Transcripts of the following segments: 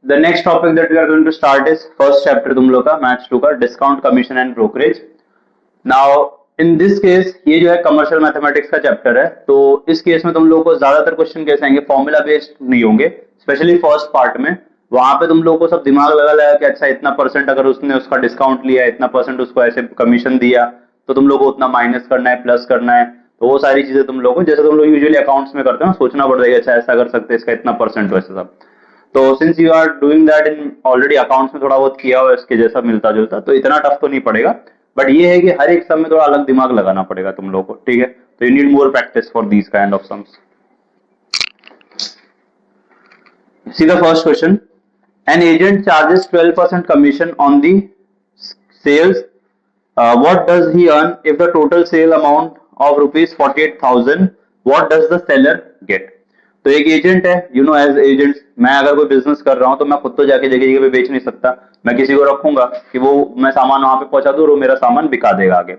The next topic that we are going to start is first chapter तुम लोग का maths 2 का discount commission and brokerage. Now in this case ये जो है कमर्शियल मैथमेटिक्स का चैप्टर है, तो इस केस में तुम लोगों को ज्यादातर क्वेश्चन कैसे आएंगे, फॉर्मूला बेस्ड नहीं होंगे. स्पेशली फर्स्ट पार्ट में वहां पे तुम लोगों को सब दिमाग लगा लगा कि अच्छा इतना परसेंट अगर उसने उसका डिस्काउंट लिया, इतना परसेंट उसको ऐसे कमीशन दिया, तो तुम लोग को उतना माइनस करना है, प्लस करना है. तो वो सारी चीजें तुम लोग को, जैसे तुम लोग यूजुअली अकाउंट्स में करते हो, सोचना पड़ जाएगा अच्छा ऐसा कर सकते हैं, इसका इतना परसेंट वैसे सब. तो since you are doing that in already accounts में थोड़ा बहुत किया हुआ इसके जैसा मिलता जुलता, तो इतना टफ तो नहीं पड़ेगा. बट ये है कि हर एक सम में थोड़ा अलग दिमाग लगाना पड़ेगा तुम लोगों को, ठीक है. तो you need more practice for these kind of sums. See the first question. An agent charges 12% commission on the sales. What does he earn if the total sale amount of rupees 48,000? What does the seller get? तो एक agent है, you know as agent, मैं अगर कोई business कर रहा हूं तो मैं खुद तो जाके जगह जगह पे बेच नहीं सकता. मैं किसी को रखूंगा कि वो मैं सामान वहां पे पहुंचा दूं और वो मेरा सामान बिका देगा आगे.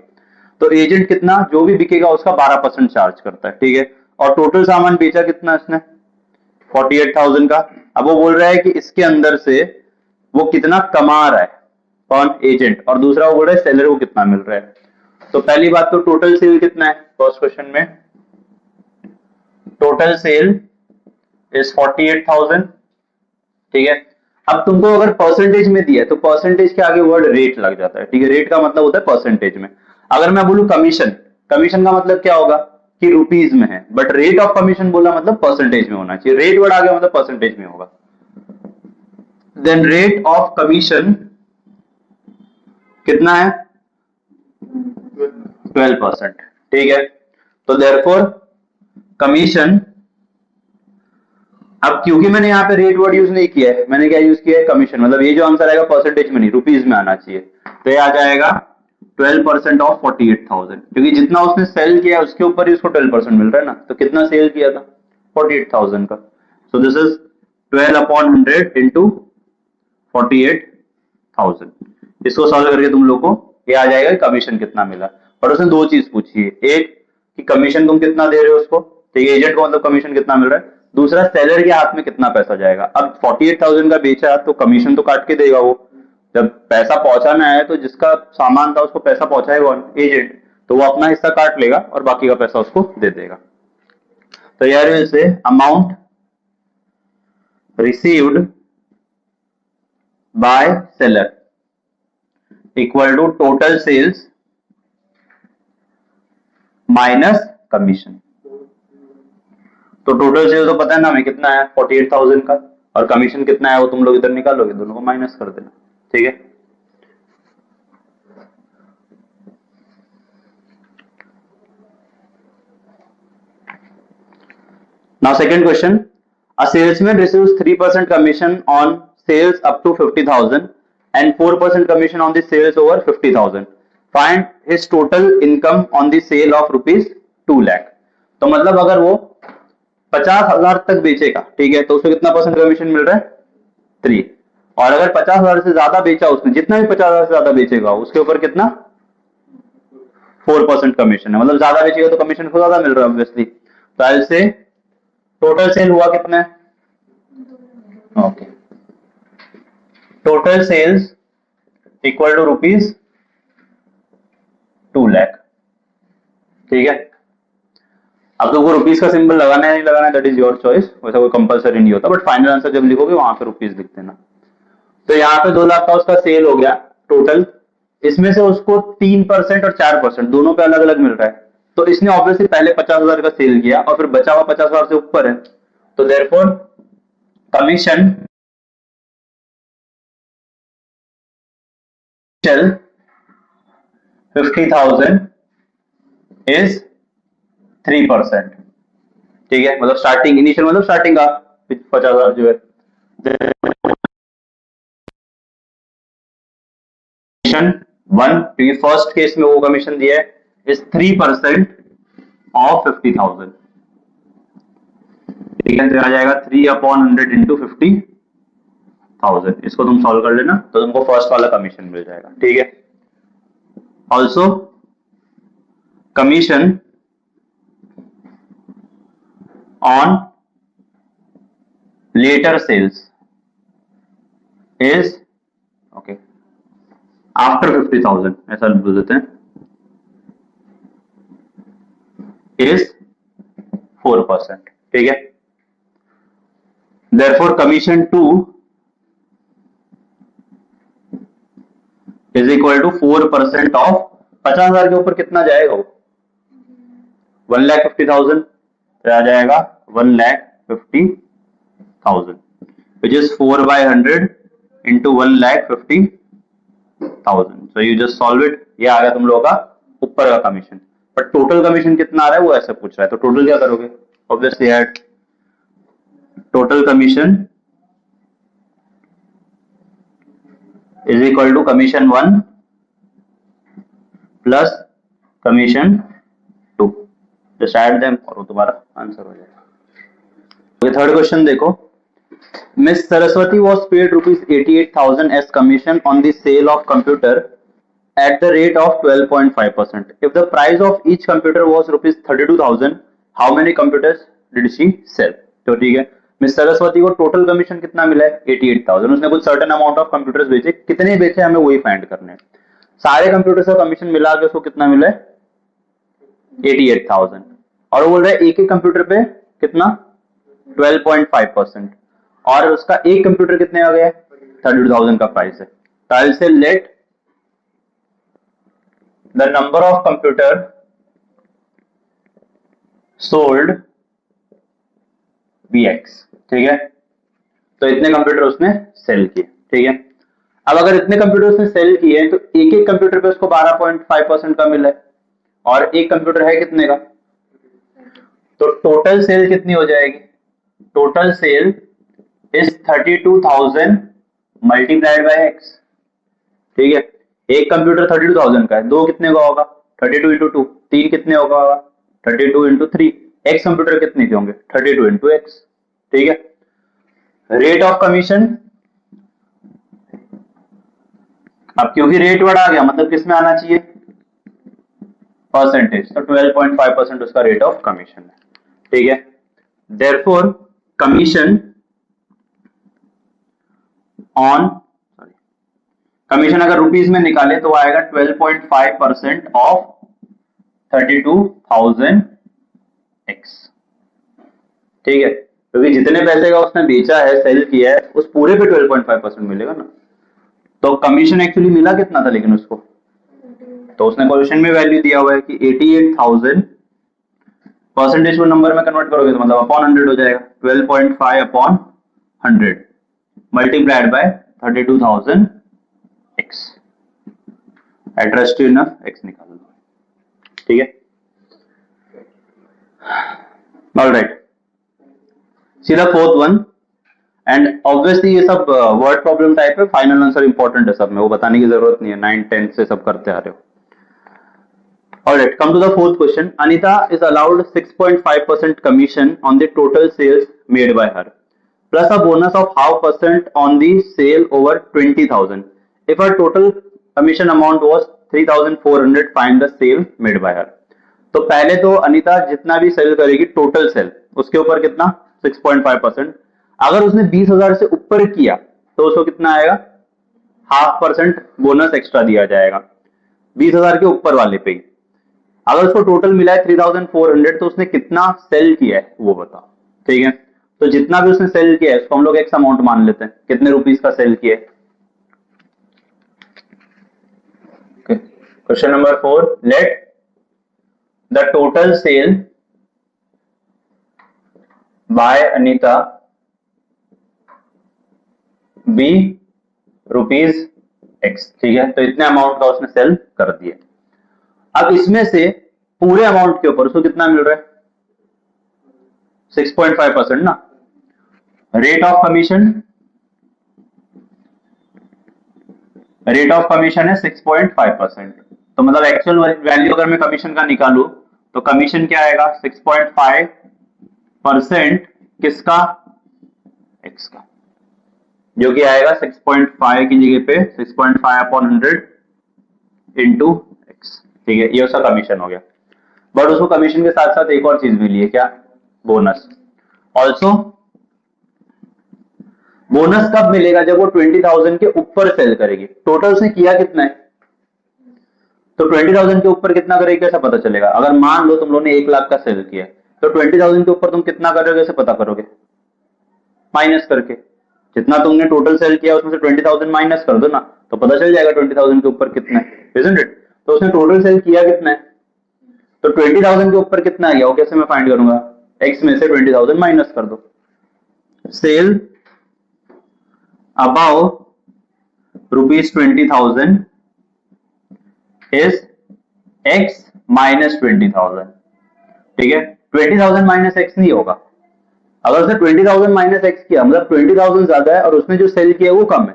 तो एजेंट कितना जो भी बिकेगा उसका 12% चार्ज करता है, ठीक है. और टोटल सामान बेचा कितना इसने, 48,000 का. अब वो बोल रहा है कि इसके अंदर से वो कितना कमा रहा है, कौन, एजेंट. और दूसरा वो बोल रहा है सेलर को कितना मिल रहा है. तो पहली बात तो टोटल सेल कितना है फर्स्ट क्वेश्चन में, टोटल सेल इज 48,000, ठीक है. अब तुमको अगर परसेंटेज में दिया है तो परसेंटेज के आगे वर्ड रेट लग जाता है, ठीक है. रेट का मतलब होता है परसेंटेज में. अगर मैं बोलूं कमीशन, कमीशन का मतलब क्या होगा कि रुपीज में है, बट रेट ऑफ कमीशन बोला मतलब परसेंटेज में होना चाहिए. रेट वर्ड आ गया मतलब परसेंटेज में होगा. देन रेट ऑफ कमीशन कितना है, 12%, ठीक है. तो देयरफॉर कमीशन, अब क्योंकि मैंने यहाँ पे रेट वर्ड यूज नहीं किया है, मैंने क्या यूज किया है, कमीशन. मतलब ये जो आंसर आएगा परसेंटेज में नहीं, रुपीज में आना चाहिए. तो ये आ जाएगा 12% ऑफ 48,000, क्योंकि जितना उसने सेल किया उसके ऊपर ही उसको 12% मिल रहा है ना. तो कितना सेल किया था, 48,000 का. सो दिस इज 12/100 इंटू 48,000. इसको सॉल्व करके तुम लोग को ये आ जाएगा कमीशन कितना मिला. और उसने दो चीज पूछी है, एक कि कमीशन तुम कितना दे रहे हो उसको, तो ये एजेंट को मतलब कमीशन कितना मिल रहा है. दूसरा सेलर के हाथ में कितना पैसा जाएगा. अब 48,000 का बेचा तो कमीशन तो काट के देगा वो, जब पैसा पहुंचाना है तो जिसका सामान था उसको पैसा पहुंचाएगा कौन, एजेंट. तो वो अपना हिस्सा काट लेगा और बाकी का पैसा उसको दे देगा. तो यार से amount received by seller equal to total sales minus commission. तो टोटल सेल तो पता है ना हमें कितना है, 48,000 का, और कमीशन कितना है वो तुम लोग इधर निकालोगे, दोनों को माइनस कर देना, ठीक है. Now second question, a salesman receives 3% commission on sales up to 50,000 and 4% commission on the sales over 50,000. Find his total income on the sale of rupees 2 lakh. तो मतलब अगर वो 50,000 तक बेचेगा, ठीक है, तो उसको कितना परसेंट कमीशन मिल रहा है, 3. और अगर 50,000 से ज्यादा बेचा उसने, जितना भी 50,000 से ज्यादा बेचेगा उसके ऊपर कितना, 4% कमीशन है. मतलब ज्यादा बेचेगा तो कमीशन को ज्यादा मिल रहा है ऑब्वियसली. तो आई से टोटल सेल हुआ कितना है, okay, total sales equal to rupees 2 lakh, ठीक है. अब तुमको रुपीज का सिंबल लगाना है नहीं लगाना है, दैट इज योर चॉइस, वैसा कोई कंपलसरी नहीं होता, बट फाइनल आंसर जब लिखोगे वहां पे रुपीज लिख देना. तो यहाँ पे 2 लाख का उसका सेल हो गया टोटल, इसमें से उसको 3% और 4% दोनों पे अलग अलग मिल रहा है. तो इसने ऑब्वियसली पहले 50,000 का सेल किया और फिर बचा हुआ 50,000 से ऊपर है. तो देयरफॉर कमीशन 50,000 इज 3%, ठीक है. मतलब स्टार्टिंग, इनिशियल मतलब स्टार्टिंग का 50,000 जो है. कमीशन 1, क्योंकि फर्स्ट केस में वो कमीशन दिया है, इज 3% ऑफ 50,000, ठीक है. तो आ जाएगा 3/100 इंटू 50,000. इसको तुम सॉल्व कर लेना तो तुमको फर्स्ट वाला कमीशन मिल जाएगा, ठीक है. Also commission on later sales is okay after 50,000 ऐसा बोल देते हैं इज 4%. ठीक है. Therefore commission 2 is equal to 4% of 50,000 के ऊपर कितना जाएगा वो 1,50,000 तो आ जाएगा 1,50,000 which is 4 by 100 into 1,50,000. So you just solve it. ये आ गया तुम लोगों का ऊपर का कमीशन. पर टोटल कमीशन कितना आ रहा है वो ऐसा पूछ रहा है तो टोटल क्या करोगे obviously add total commission is equal to commission 1 plus commission 2. Just add them और वो तुम्हारा आंसर हो जाएगा. थर्ड क्वेश्चन देखो. Miss Saraswati was paid rupees 88,000 as commission on the sale of computer at the rate of 12.5%. If the price of each computer was rupees 32,000, how many computers did she sell? तो ठीक है. Miss Saraswati को total commission कितना मिला है 88,000. उसने कुछ certain amount of computers बेचे. कितने बेचे हमें वही फाइंड करने हैं. सारे कंप्यूटर्स का कमीशन मिला के उसको कितना मिला है 88,000 और वो बोल रहा है एक एक कंप्यूटर पे कितना 12.5% और उसका एक कंप्यूटर कितने का गया 32,000 का प्राइस है. तो I will say let the number of computer sold BX. ठीक है. तो इतने कंप्यूटर उसने सेल किए. ठीक है. अब अगर इतने कंप्यूटर उसने सेल किए तो एक एक कंप्यूटर पे उसको 12.5% का मिला है और एक कंप्यूटर है कितने का तो टोटल सेल कितनी हो जाएगी total sale is 32,000 multiplied by x. ठीक है. एक कंप्यूटर 32,000 का है. दो कितने का होगा 32 इंटू 2. तीन कितने होगा 32 इंटू 3. x कंप्यूटर कितने के होंगे 32 इंटू x. ठीक है. रेट ऑफ कमीशन अब क्योंकि रेट वर्ड आ गया मतलब किस में आना चाहिए परसेंटेज. तो 12.5% उसका रेट ऑफ कमीशन है. ठीक है. देयरफॉर कमीशन ऑन कमीशन अगर रुपीस में निकाले तो आएगा 12.5% ऑफ 32,000 x. ठीक है. क्योंकि जितने पैसे का उसने बेचा है सेल किया है उस पूरे पे 12.5% मिलेगा ना. तो कमीशन एक्चुअली मिला कितना था लेकिन उसको तो उसने क्वेश्चन में वैल्यू दिया हुआ है कि 88,000 परसेंटेज को नंबर में कन्वर्ट करोगे तो मतलब अपॉन 100 हो जाएगा. 12.5 अपॉन 100 मल्टीप्लाइड बाय 32,000 x. एड्रेस टू इनफ x निकाल लो. ठीक है. Alright. See the fourth one and obviously ये सब वर्ड प्रॉब्लम टाइप है. फाइनल आंसर इंपॉर्टेंट है सब में वो बताने की जरूरत नहीं है. 9 10 से सब करते आ रहे हो. Alright, come to the fourth question. Anita is allowed 6.5% commission on the total sales made by her, plus a bonus of half percent on the sale over 20,000. If her total commission amount was 3,400, find the sale made by her. तो पहले तो अनीता जितना भी cell करेगी total sale उसके ऊपर कितना 6.5%. अगर उसने 20,000 से ऊपर किया तो उसको कितना आएगा 0.5% बोनस एक्स्ट्रा दिया जाएगा 20,000 के ऊपर वाले पे. अगर उसको टोटल मिला है 3,400 तो उसने कितना सेल किया है वो बताओ. ठीक है. तो जितना भी उसने सेल किया है उसको हम लोग एक्स अमाउंट मान लेते हैं. कितने रुपीस का सेल किया है. Question number 4. Let the total sale by Anita be rupees x. ठीक है. तो इतने अमाउंट का उसने सेल कर दिया. अब इसमें से पूरे अमाउंट के ऊपर उसको कितना मिल रहा है 6.5% ना. रेट ऑफ कमीशन है 6.5%. तो मतलब एक्चुअल वैल्यू अगर मैं कमीशन का निकालू तो कमीशन क्या आएगा 6.5% किसका एक्स का जो कि आएगा 6.5 की जगह पे 6.5 अपॉन 100 इंटू एक्स. ठीक है. ये उसका कमीशन हो गया. बट उसको कमीशन के साथ साथ एक और चीज मिली है क्या बोनस. ऑल्सो बोनस कब मिलेगा? जब वो 20,000 के ऊपर सेल करेगी। टोटल उसने किया कितना है, तो 20,000 के ऊपर कितना करेगी कैसा पता चलेगा? अगर मान लो तुम लोगों ने 1 लाख का सेल किया तो 20,000 के ऊपर तुम कितना करोगे कैसे पता करोगे? माइनस करके, जितना तुमने टोटल सेल किया उसमें से 20,000 माइनस कर दो ना, तो पता चल जाएगा 20,000 के ऊपर कितना है, isn't it? तो उसने टोटल सेल किया कितना है, तो 20,000 के ऊपर कितना आ गया वो कैसे मैं फाइंड करूंगा? x में से 20,000 माइनस कर दो। Sale above ₹20,000 is x minus 20,000। ठीक है, 20,000 माइनस x नहीं होगा। अगर उसने 20,000 माइनस x किया मतलब 20,000 ज्यादा है और उसने जो सेल किया वो कम है,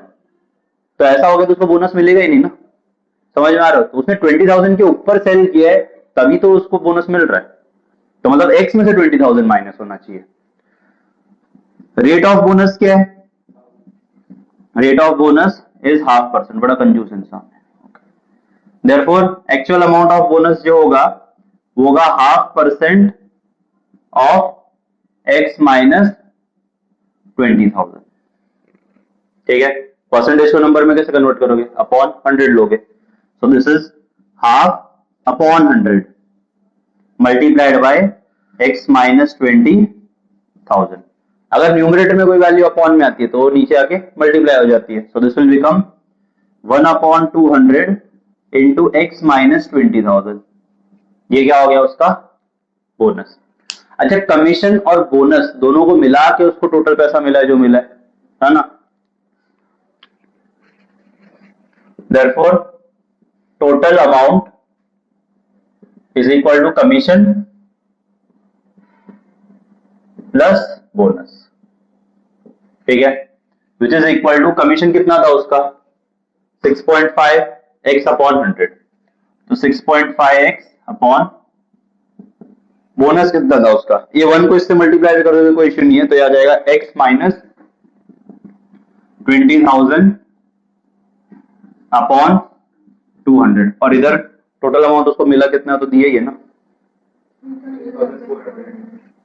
तो ऐसा होगा तो उसको बोनस मिलेगा ही नहीं ना। समझ में आ रहा हो? तो उसने 20,000 के ऊपर सेल किया है तभी तो उसको बोनस मिल रहा है, तो मतलब x में से 20,000 माइनस होना चाहिए। रेट ऑफ बोनस क्या है? Rate of bonus is 0.5%। बड़ा कंजूस इंसान है। Therefore actual amount of bonus जो होगा वो होगा 0.5% ऑफ x माइनस 20,000। ठीक है, परसेंटेज को नंबर में कैसे कन्वर्ट करोगे? अपॉन 100 लोगे। सो this is 0.5/100 multiplied by x minus 20,000। अगर न्यूमरेटर में कोई वैल्यू अपॉन में आती है तो वो नीचे आके मल्टीप्लाई हो जाती है। So this will become 1/200 into x minus 20,000। ये क्या हो गया उसका बोनस। अच्छा, कमीशन और बोनस दोनों को मिला के उसको टोटल पैसा मिला है जो मिला है ना। Therefore, total amount is equal to commission plus bonus। ठीक है, which is equal to commission कितना था उसका 6.5x अपॉन 100, तो 6.5x अपॉन बोनस कितना था उसका, ये 1 को इससे मल्टीप्लाई करोगे कोई इश्यू नहीं है, तो आ जाएगा x माइनस 20,000 अपॉन 200। और इधर टोटल अमाउंट उसको मिला कितना तो दिया ही है ना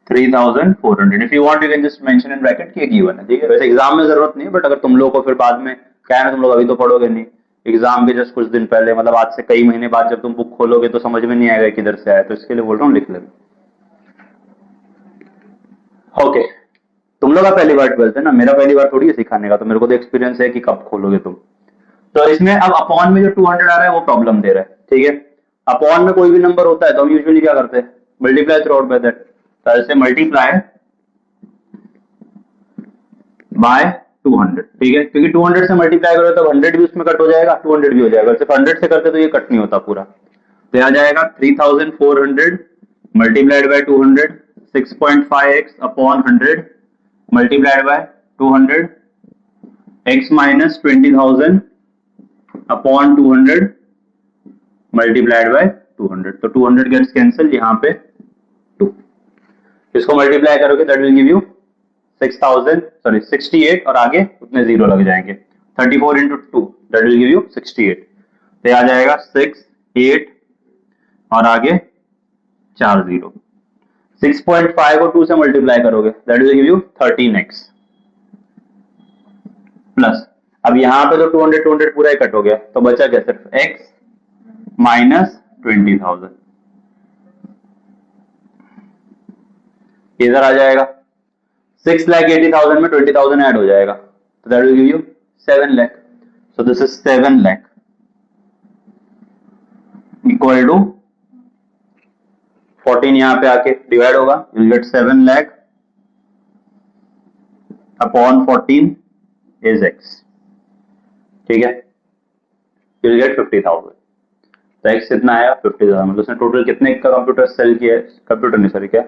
3,400। If you want you can just mention in bracket कि गिवन है। ठीक है, वैसे एग्जाम में जरूरत नहीं है, बट अगर तुम लोगों को फिर बाद में क्या है ना, तुम लोग अभी तो पढ़ोगे नहीं, एग्जाम के जस्ट कुछ दिन पहले मतलब आज से कई महीने बाद जब तुम बुक खोलोगे तो समझ में नहीं आएगा किधर से आया, तो इसके लिए बोल रहा हूँ लिख लेना। ओके, तुम लोग का पहली बार 12th है ना, मेरा पहली बार थोड़ी है सिखाने का, तो मेरे को तो एक्सपीरियंस है कि कब खोलोगे तुम। तो इसमें अब अपॉन में जो 200 आ रहा है वो प्रॉब्लम दे रहा है। ठीक है, अपॉन में कोई भी नंबर होता है तो हम यूजुअली क्या करते हैं multiply through out by that, तो ऐसे मल्टीप्लाई बाय 200। ठीक है, क्योंकि 200 से मल्टीप्लाई करो तो 100 भी उसमें कट हो जाएगा, 200 भी हो जाएगा। सिर्फ 100 से करते तो ये कट नहीं होता पूरा, तो आ जाएगा 3,400 multiplied by 200, 6.5x upon 100 multiplied bye 200, x minus 20,000 upon 200 multiplied by 200। तो 200 गेट्स कैंसिल, यहाँ पे 2, इसको मल्टीप्लाई करोगे दैट विल गिव यू 68 और आगे उतने जीरो लग जाएंगे। 34 into 2 that will give you 68, तो आ जाएगा 6, 8 और आगे 4 जीरो। 6.5 को 2 से मल्टीप्लाई करोगे that will give you 13x plus, अब यहाँ पे तो 200 पूरा ही कट हो गया, तो बचा क्या सिर्फ x माइनस 20,000। इधर आ जाएगा 6,80,000 में 20,000 ऐड हो जाएगा, तो that will give you 7 lakh. So this is 7 lakh equal to 14 यहाँ पे आके डिवाइड होगा, you will get 7 lakh upon 14 is x। ठीक है, यू विल गेट 50,000। तो x कितना आया 50,000, मतलब उसने टोटल कितने का कंप्यूटर सेल किया है, कंप्यूटर नहीं सॉरी क्या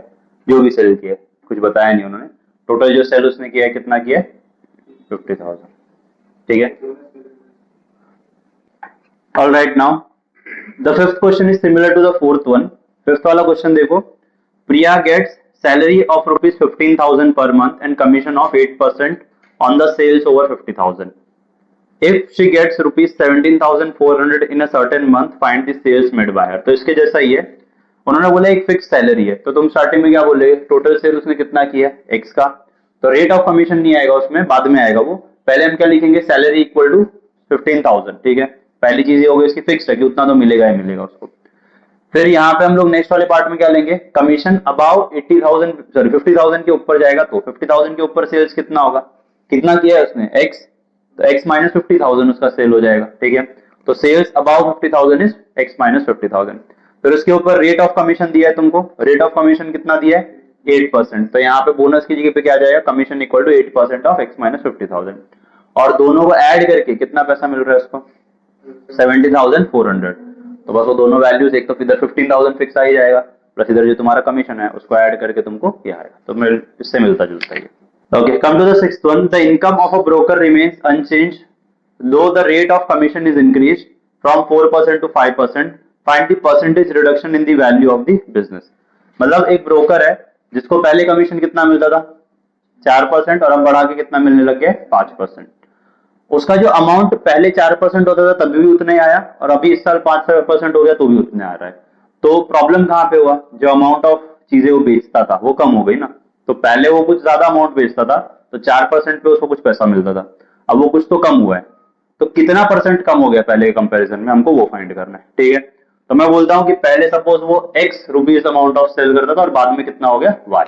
जो भी सेल किया है, कुछ बताया नहीं उन्होंने, टोटल जो सेल उसने किया है कितना किया है 50,000। ठीक है, all right. Now the fifth question is similar to the fourth one. Fifth वाला क्वेश्चन देखो, Priya gets salary of ₹15,000 per month and commission of 8% on the sales over 50,000। If she gets ₹17,400 in a certain month, find the sales made by her। तो इसके जैसा ही है, उन्होंने बोला एक fix salary है, तो तुम स्टार्टिंग में क्या बोलोगे टोटल सेल उसने कितना किया x का, तो रेट ऑफ कमीशन नहीं आएगा उसमें, बाद में आएगा वो। पहले हम क्या लिखेंगे, सैलरी इक्वल टू 15,000, ठीक है। पहली चीज ये होगी इसकी फिक्स्ड है कि उतना तो मिलेगा ही मिलेगा उसको। फिर यहाँ पे हम लोग नेक्स्ट वाले पार्ट में क्या लेंगे, कमीशन अबाउ 80,000 सॉरी 50,000 के ऊपर जाएगा तो 50,000 के ऊपर सेल्स कितना होगा, कितना किया है उसने x, तो x माइनस 50,000 उसका सेल हो जाएगा, ठीक है। तो sales above 50,000 is x minus 50,000। फिर उसके ऊपर रेट ऑफ कमीशन दिया है तुमको, रेट ऑफ कमीशन कितना दिया है 8%, तो यहाँ पे बोनस की जगह पे क्या जाएगा, commission equal to 8% of x minus 50,000, और दोनों को ऐड करके कितना पैसा मिल रहा है उसको 70,400। तो बस वो दोनों वैल्यूज, एक तो इधर 15,000 फिक्स आ ही जाएगा प्लस इधर जो तुम्हारा कमीशन है उसको ऐड करके तुमको क्या आएगा, तो इससे मिलता जुलता है। Okay, come to the sixth one, the income of a broker remains unchanged though the rate of commission is increased from 4% to 5%, find the percentage reduction in the value of the business। मतलब एक broker है जिसको पहले commission कितना मिलता था 4% और अब बढ़ा के कितना मिलने लग गया 5%। उसका जो अमाउंट पहले 4% होता था तभी भी उतना ही आया, और अभी इस साल 5% हो गया तो भी उतने आ रहा है। तो प्रॉब्लम कहाँ पे हुआ, जो अमाउंट ऑफ चीजें वो बेचता था वो कम हो गई ना। तो पहले वो कुछ ज्यादा अमाउंट बेचता था तो 4% पे उसको कुछ पैसा मिलता था, अब वो कुछ तो कम हुआ है, तो कितना परसेंट कम हो गया पहले के कंपैरिजन में, हमको वो फाइंड करना है, ठीक है। तो मैं बोलता हूं कि पहले सपोज वो x rupees amount of sale करता था और बाद में कितना हो गया y।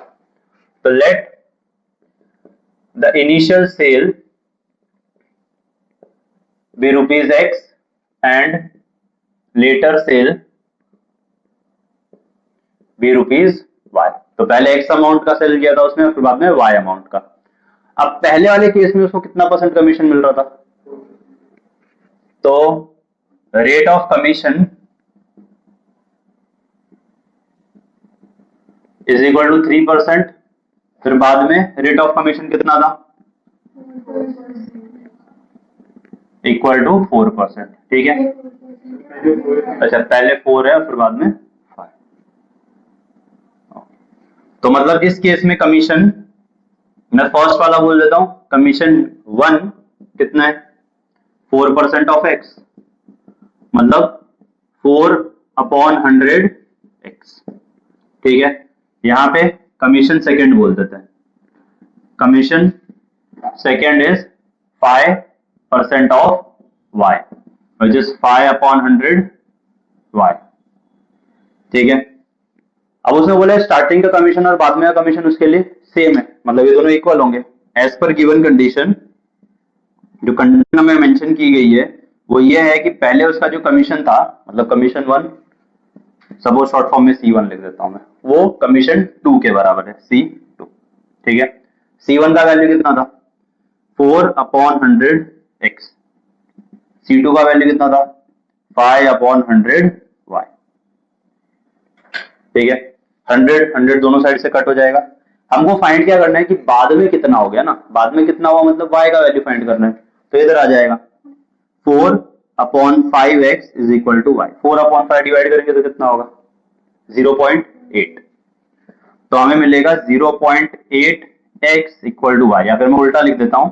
तो let the initial sale be rupees x and later sale be rupees y। तो पहले x अमाउंट का सेल किया था उसने, फिर बाद में y अमाउंट का। अब पहले वाले केस में उसको कितना परसेंट कमीशन मिल रहा था, तो rate of commission is equal to 3%, फिर बाद में रेट ऑफ कमीशन कितना था इक्वल टू 4%, ठीक है। अच्छा, पहले 4 है और फिर बाद में 5। तो मतलब इस केस में कमीशन, मैं फर्स्ट वाला बोल देता हूं, कमीशन 1 कितना है 4% ऑफ x, मतलब 4/100 x, ठीक है। यहां पे कमीशन सेकंड बोल देते हैं, commission second is 5% of y which is 5/100 y, ठीक है। अब उसने बोला स्टार्टिंग का कमीशन और बाद में का कमीशन उसके लिए सेम है, मतलब ये दोनों इक्वल होंगे एज पर गिवन कंडीशन। जो कंडीशन में मेंशन की गई है वो ये है कि पहले उसका जो कमीशन था, मतलब कमीशन 1, सपोज शॉर्ट फॉर्म में C1 लिख देता हूं मैं, वो कमीशन 2 के बराबर है C2, ठीक है। C1 का वैल्यू कितना था 4/100 x, C2 का वैल्यू कितना था 5/100 y, ठीक है। 100 दोनों साइड से कट हो जाएगा। हमको फाइंड क्या करना है कि बाद में कितना हो गया ना, बाद में कितना हुआ मतलब y का वैल्यू फाइंड करना है, तो इधर आ जाएगा 4/5x is equal to y। 4/5 divide करेंगे तो कितना होगा 0.8, तो हमें मिलेगा 0.8x इक्वल टू y, या फिर मैं उल्टा लिख देता हूं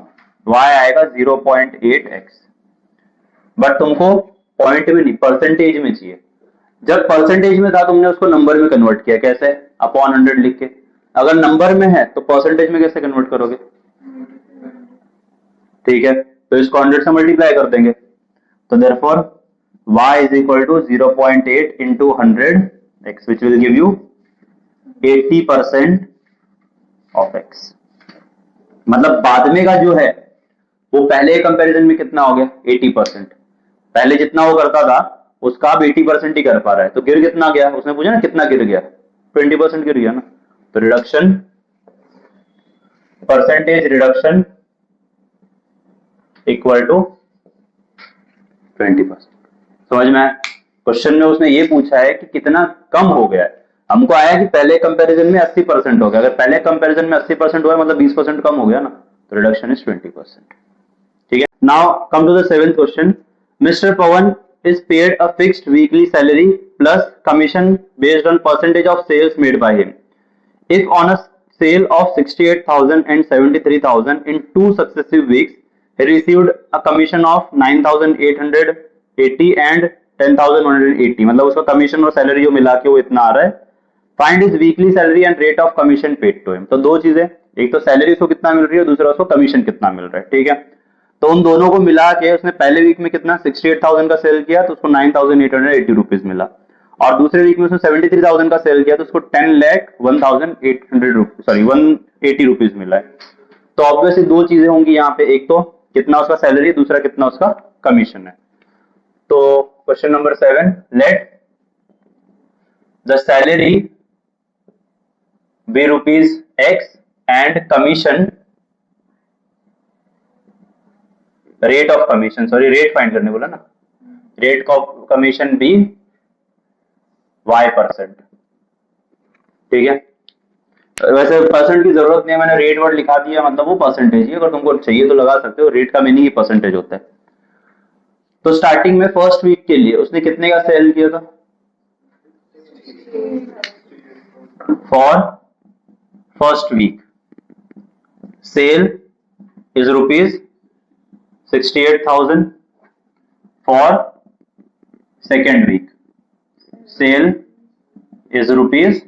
y आएगा 0.8x। बट तुमको पॉइंट में नहीं परसेंटेज में चाहिए। जब परसेंटेज में था तुमने उसको नंबर में कन्वर्ट किया, कैसे, अपॉन 100 लिख के। अगर नंबर में है तो परसेंटेज में कैसे कन्वर्ट करोगे, ठीक है, तो इसको 100 से मल्टीप्लाई कर देंगे। तो therefore y is equal to 0.8 into 100x which will give you 80% of x। मतलब बाद में का जो है वो पहले कंपैरिजन में कितना हो गया 80%। पहले जितना वो करता था उसका अब 80% ही कर पा रहा है, तो गिर कितना गया, उसने पूछा ना कितना गिर गया, 20% गिर गया ना। तो reduction, percentage reduction equal to 20%। समझ में आया? क्वेश्चन में उसने ये पूछा है कि कितना कम हो गया है, हमको आया कि पहले कंपैरिजन में 80% हो गया। अगर पहले कंपैरिजन में 80% हुआ मतलब 20% कम हो गया ना, तो रिडक्शन इज 20%, ठीक है। Now come to the seventh question. Mister Pawan is paid a fixed weekly salary plus commission based on percentage of sales made by him. If on a sale of 68,000 and 73,000 in 2 successive weeks, he received a commission of 9,880 and 10,180, मतलब उसका commission और salary जो मिला के वो इतना आ रहा है। Find his weekly salary and rate of commission paid to him। तो दो चीजें, एक तो सैलरी उसको कितना मिल रही है, दूसरा उसको कमीशन कितना मिल रहा है, ठीक है। तो उन दोनों को मिला के उसने पहले वीक में कितना 68,000 का सेल किया तो उसको 9,880 रुपीज मिला, और दूसरे वीक में उसने 73,000 का सेल किया तो उसको 10,01,800 रुपीज, सॉरी 180 रुपीज मिला है। तो ऑब्वियसली दो चीजें होंगी यहाँ पे, एक तो कितना उसका सैलरी, दूसरा कितना उसका कमीशन है। तो question number 7, let the salary be rupees x and commission, rate of commission, sorry rate find करने बोला ना, rate of commission be y%, ठीक है। वैसे परसेंट की जरूरत नहीं है, मैंने रेट वर्ड लिखा दिया, मतलब वो परसेंटेज ही, अगर तुमको चाहिए तो लगा सकते हो, रेट का मीनिंग ही परसेंटेज होता है। तो स्टार्टिंग में फर्स्ट वीक के लिए उसने कितने का सेल किया था, for first week sale is rupees 68,000, for second week sale is rupees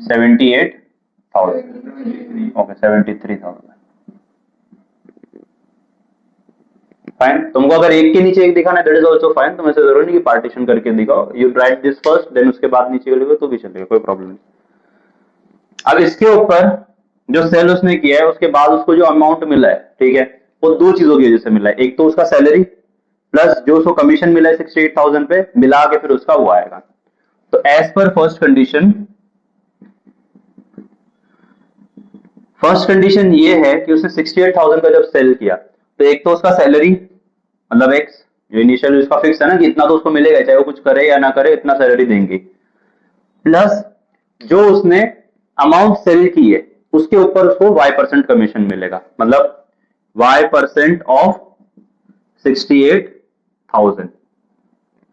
78,000, okay 73,000, fine. तुमको अगर एक के नीचे एक दिखाना है दैट इज आल्सो फाइन, तुम ऐसे जरूरी नहीं कि पार्टीशन करके दिखाओ, you write this first then उसके बाद नीचे लिखो तो भी चलेगा, कोई प्रॉब्लम नहीं। अब इसके ऊपर जो सेल उसने किया है उसके बाद उसको जो अमाउंट मिला है, ठीक है, वो दो चीजों की वजह से मिला है, एक तो उसका सैलरी प्लस जो उसको कमीशन मिला है 68,000 पे मिला के फिर उसका वो आएगा। तो एज पर फर्स्ट कंडीशन ये है कि उसने 68,000 का जब सेल किया तो एक तो उसका सैलरी मतलब एक्स जो इनिशियल उसका फिक्स है ना कि इतना तो उसको मिलेगा, चाहे वो कुछ करे या ना करे इतना सैलरी देंगे, प्लस जो उसने अमाउंट सेल की है उसके ऊपर उसको y% कमीशन मिलेगा, मतलब y% of 68,000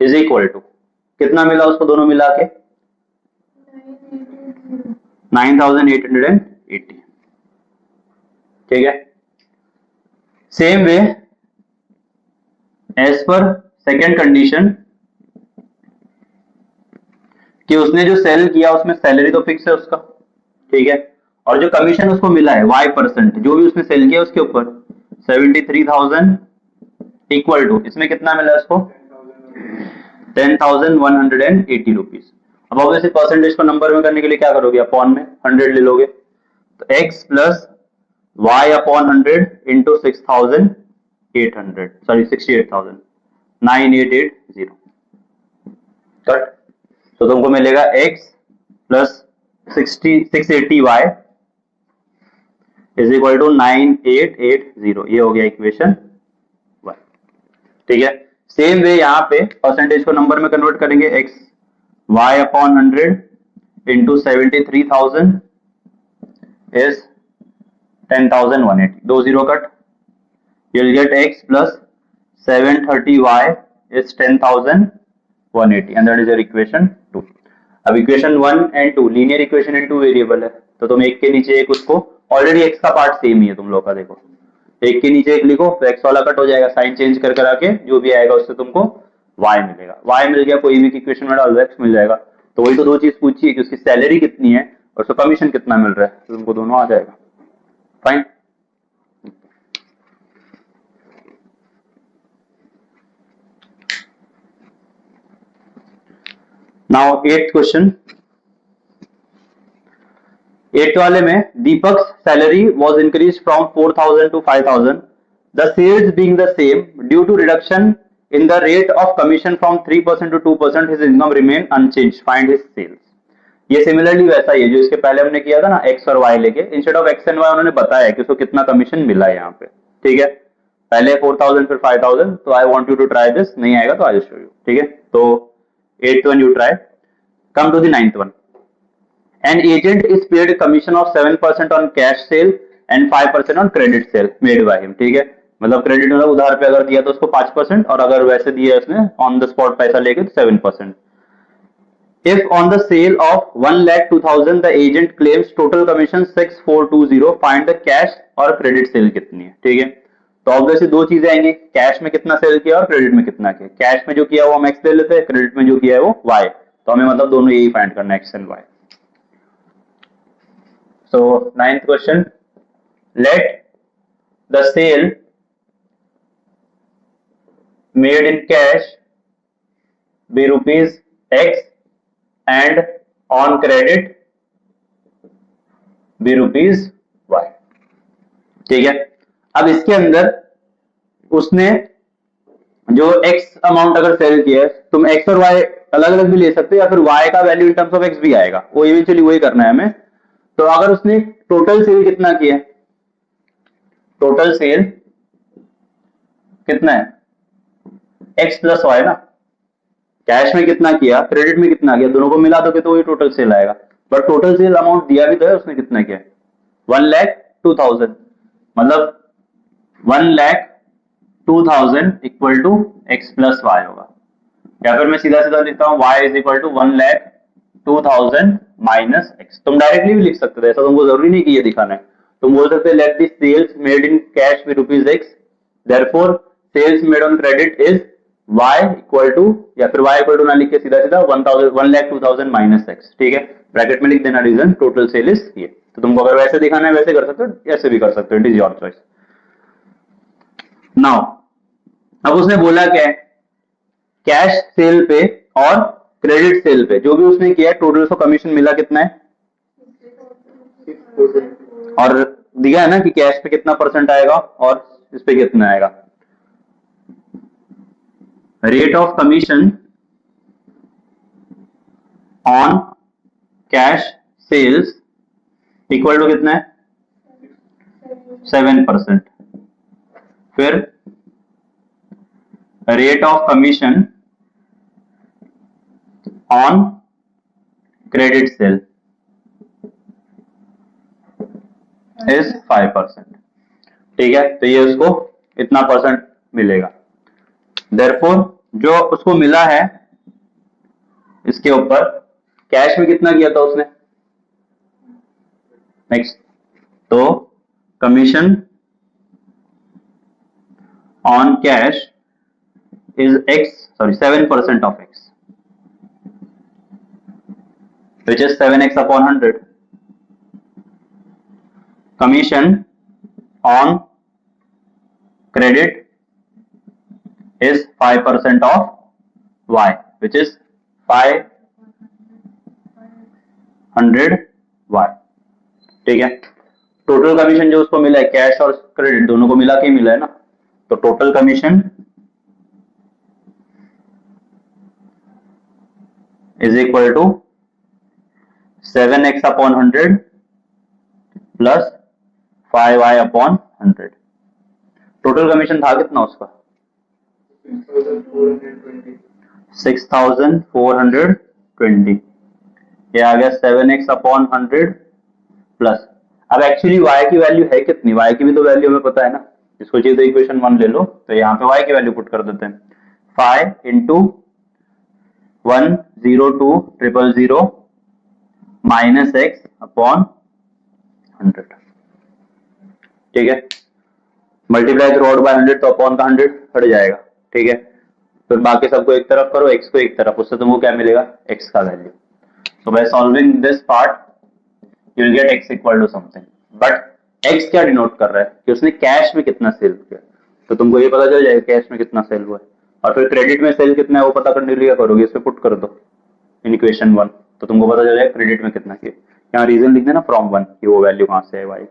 is equal to कितना मिला उसको दोनों मिला के 9,880, ठीक है। Same way as per second condition कि उसने जो सेल किया उसमें सैलरी तो फिक्स है उसका, ठीक है, और जो कमीशन उसको मिला है y% जो भी उसने सेल किया उसके ऊपर 73,000 इक्वल टू इसमें कितना मिला उसको 10,180 रुपीज। अब ऑब्वियसली परसेंटेज को नंबर में करने के लिए क्या करोगे, अपॉन में 100 ले लोगे, तो x plus y upon 100 into 6,800, sorry 68,000, 9,880 cut. तो तुमको मिलेगा x plus 680y is equal to 9,880, ये हो गया इक्वेशन 1, ठीक है। सेम वे यहाँ पे परसेंटेज को नंबर में कन्वर्ट करेंगे, x y upon 100 into 73,000 is 10,180, 2 0 cut, you'll get x plus 730y is 10,180 and that is your equation 2। अब equation 1 and 2 linear equation in 2 variable है, तो तुम एक के नीचे एक उसको, ऑलरेडी x का पार्ट सेम ही है तुम लोग का, देखो एक के नीचे एक लिखो तो x वाला कट हो जाएगा, साइन चेंज कर कर आके जो भी आएगा उससे तुमको y मिलेगा, y मिल गया, कोई भी इक्वेशन में डाल दो x मिल जाएगा। तो वही तो दो चीज पूछी है कि उसकी सैलरी कितनी है और उसका कमीशन कितना मिल रहा है, तो तुमको दोनों आ जाएगा, fine. Now 8th question, 8th वाले में Deepak salary was increase from 4,000 to 5,000, the sales being the same due to reduction in the rate of commission from 3% to 2%, his income remain unchanged, find his sales. ये similarly वैसा ही है जो इसके पहले हमने किया था ना, एक्स और वाई लेके, instead of x and y उन्होंने बताया कि उसको कितना कमीशन मिला है यहाँ पे, ठीक है। पहले 4,000 फिर 5,000, तो I want you to try this, नहीं आएगा तो आई विल शो यू, ठीक है। तो 8th one you try, come to the 9th one, an agent is paid a commission of 7% on cash sale and 5% on credit sale made by him, ठीक है, मतलब credit मतलब उधार पे अगर दिया तो उसको 5% और अगर वैसे दिया उसने ऑन द स्पॉट पैसा लेके तो 7%। If on the sale of 1,02,000 the agent claims total commission 6,420, find the cash और क्रेडिट सेल कितनी है, ठीक है। तो ऑब्वियसली दो चीजें आएंगी, कैश में कितना सेल किया और क्रेडिट में कितना किया। कैश में जो किया वो हम एक्स ले लेते हैं, क्रेडिट में जो किया है वो वाई, तो हमें मतलब दोनों यही फाइंड करना है, x and y. So ninth question, let the sale made in cash be rupees X and on credit be rupees Y। ठीक है, अब इसके अंदर उसने जो x अमाउंट अगर सेल किया है, तुम x और y अलग अलग भी ले सकते हो या फिर y का value in terms of x भी आएगा, वो इवेंचुअली वही करना है हमें। तो अगर उसने टोटल सेल कितना किया, टोटल सेल कितना है x प्लस वाई ना, कैश में कितना किया क्रेडिट में कितना किया, दोनों को मिला दोगे तो वही टोटल सेल आएगा। बट टोटल सेल अमाउंट दिया भी तो है, उसने कितना किया 1,02,000, मतलब 1,02,000 equal to x plus y होगा, या फिर मैं सीधा सीधा लिखता हूँ y is equal to 1,02,000 minus x। तुम डायरेक्टली भी लिख सकते थे, ऐसा तुमको जरूरी नहीं कि ये दिखाना है। तुम बोल सकते let the sales made in cash be rupees x, therefore sales made on credit is y equal to, या फिर y इक्वल टू ना लिख के सीधा सीधा 1,02,000 माइनस x। ठीक है, ब्रैकेट में लिख देना रीजन टोटल सेल इज ये। तो तुमको अगर वैसे दिखाना है वैसे कर सकते हो, ऐसे भी कर सकते हो, it is your choice. Now अब उसने बोला क्या है, कैश सेल पे और क्रेडिट सेल पे जो भी उसने किया टोटल उसको कमीशन मिला कितना है, और दिया है ना कि कैश पे कितना परसेंट आएगा और इस पे कितना आएगा। Rate of commission on cash sales equal to कितना है 7%। फिर rate of commission on credit sale is 5%। ठीक है, तो ये उसको इतना परसेंट मिलेगा। देयरफॉर जो उसको मिला है इसके ऊपर कैश में कितना किया था उसने, नेक्स्ट, तो commission on cash is x, sorry 7% of x, which is 7x upon 100. Commission on credit is 5% of y, which is 500y। ठीक है, टोटल कमीशन जो उसको मिला है कैश और क्रेडिट दोनों को मिला के ही मिला है ना, तो total commission is equal to 7x upon 100 plus 5y upon 100। Total commission था कितना उसका 6,420, ये आ गया 7x upon 100 प्लस, अब एक्चुअली y की वैल्यू है कितनी, y की भी तो वैल्यू हमें पता है ना, इसको चाहिए तो इक्वेशन 1 ले लो, तो यहाँ पे y की वैल्यू पुट कर देते हैं 5 इंटू 102,000 माइनस एक्स अपॉन 100। ठीक है, मल्टीप्लाई थ्रू बाय 100 तो अपॉन का 100 हट जाएगा। ठीक है, फिर बाकी सबको एक तरफ करो, x को एक तरफ, उससे तुमको क्या मिलेगा x का value. So by solving this part you will get x equal to something, but x क्या डिनोट कर रहा है कि उसने कैश में कितना सेल किया, तो तुमको ये पता चल जाएगा कैश में कितना सेल हुआ है, और फिर क्रेडिट में सेल कितना है वो पता करने के लिए करोगे, इसमें पुट कर दो इन इक्वेशन 1, तो तुमको पता चल जाएगा क्रेडिट में कितना किया। यहाँ रीजन लिख देना फ्रॉम 1 कि वो वैल्यू कहां से है y।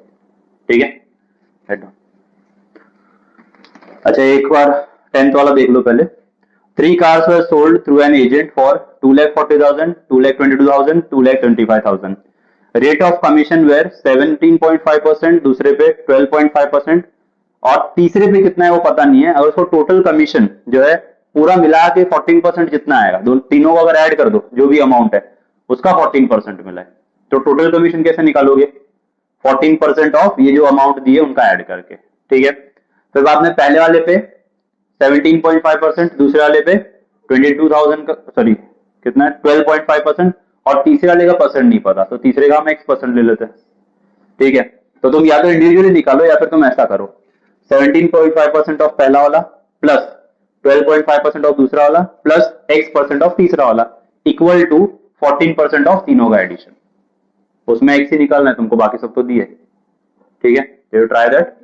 ठीक है, अच्छा एक बार 10th वाला देख लो पहले। 3 cars were sold through an agent for 2,40,000, 2,22,000, 2,25,000। Rate of commission were 17.5%, दूसरे पे 12.5% और तीसरे पे कितना है वो पता नहीं है। अगर उसको टोटल कमीशन जो है पूरा मिला के 14% जितना आएगा, तीनों को अगर ऐड कर दो जो भी अमाउंट है उसका 14% मिला है, तो टोटल कमीशन कैसे निकालोगे 14% ऑफ ये जो अमाउंट दिए उनका ऐड करके। ठीक है, फिर बाद में पहले वाले पे 17.5%, दूसरे वाले पे 22,000 का, सॉरी कितना है 12.5%, और तीसरे वाले का परसेंट नहीं पता, तो तीसरे का हम x% ले लेते हैं। ठीक है, तो तुम या तो इंडिविजुअली निकालो या फिर तुम ऐसा करो 17.5% ऑफ पहला वाला प्लस 12.5% ऑफ दूसरा वाला प्लस x% ऑफ तीसरा वाला इक्वल टू 14% ऑफ तीनों का एडिशन। उसमें एक्स ही निकालना है तुमको, बाकी सब तो दिए। ठीक है, यू ट्राई दैट।